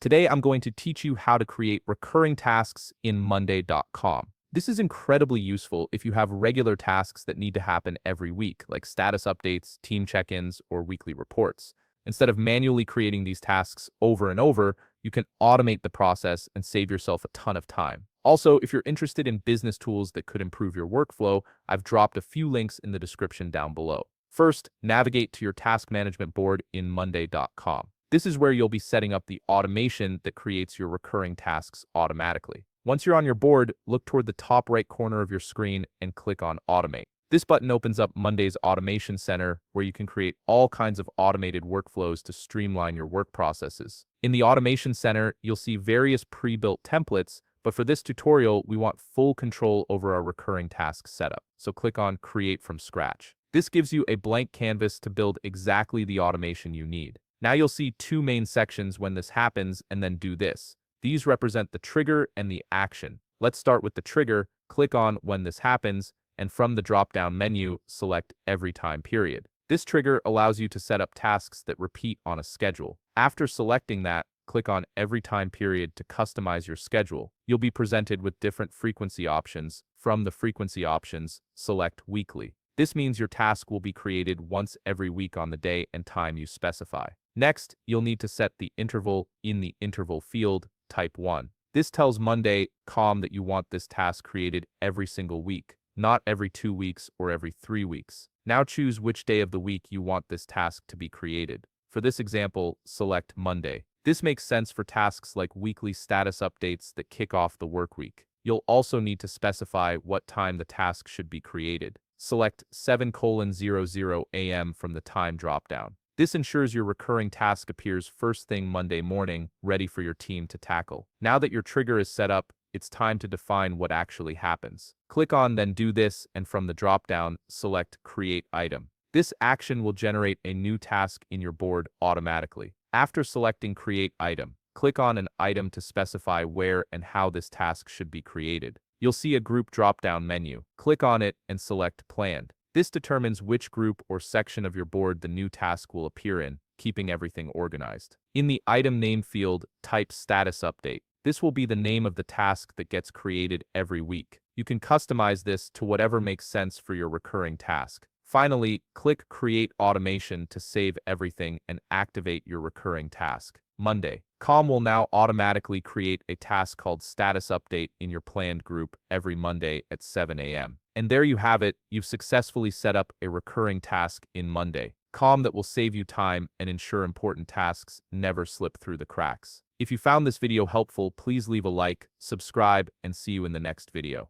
Today, I'm going to teach you how to create recurring tasks in Monday.com. This is incredibly useful if you have regular tasks that need to happen every week, like status updates, team check-ins, or weekly reports. Instead of manually creating these tasks over and over, you can automate the process and save yourself a ton of time. Also, if you're interested in business tools that could improve your workflow, I've dropped a few links in the description down below. First, navigate to your task management board in Monday.com. This is where you'll be setting up the automation that creates your recurring tasks automatically. Once you're on your board, look toward the top right corner of your screen and click on Automate. This button opens up Monday's Automation Center, where you can create all kinds of automated workflows to streamline your work processes. In the Automation Center, you'll see various pre-built templates, but for this tutorial, we want full control over our recurring task setup. So click on Create from Scratch. This gives you a blank canvas to build exactly the automation you need. Now you'll see two main sections when this happens, and then do this. These represent the trigger and the action. Let's start with the trigger. Click on When this happens, and from the drop-down menu, select Every Time Period. This trigger allows you to set up tasks that repeat on a schedule. After selecting that, click on Every Time Period to customize your schedule. You'll be presented with different frequency options. From the frequency options, select Weekly. This means your task will be created once every week on the day and time you specify. Next, you'll need to set the interval in the interval field, type 1. This tells Monday.com that you want this task created every single week, not every 2 weeks or every 3 weeks. Now choose which day of the week you want this task to be created. For this example, select Monday. This makes sense for tasks like weekly status updates that kick off the work week. You'll also need to specify what time the task should be created. Select 7:00 a.m. from the time dropdown. This ensures your recurring task appears first thing Monday morning, ready for your team to tackle. Now that your trigger is set up, it's time to define what actually happens. Click on Then Do This, and from the dropdown, select Create Item. This action will generate a new task in your board automatically. After selecting Create Item, click on an item to specify where and how this task should be created. You'll see a group drop-down menu. Click on it and select Planned. This determines which group or section of your board the new task will appear in, keeping everything organized. In the item name field, type Status Update. This will be the name of the task that gets created every week. You can customize this to whatever makes sense for your recurring task. Finally, click Create Automation to save everything and activate your recurring task. Monday.com will now automatically create a task called Status Update in your planned group every Monday at 7 a.m. And there you have it. You've successfully set up a recurring task in Monday.com that will save you time and ensure important tasks never slip through the cracks. If you found this video helpful, please leave a like, subscribe, and see you in the next video.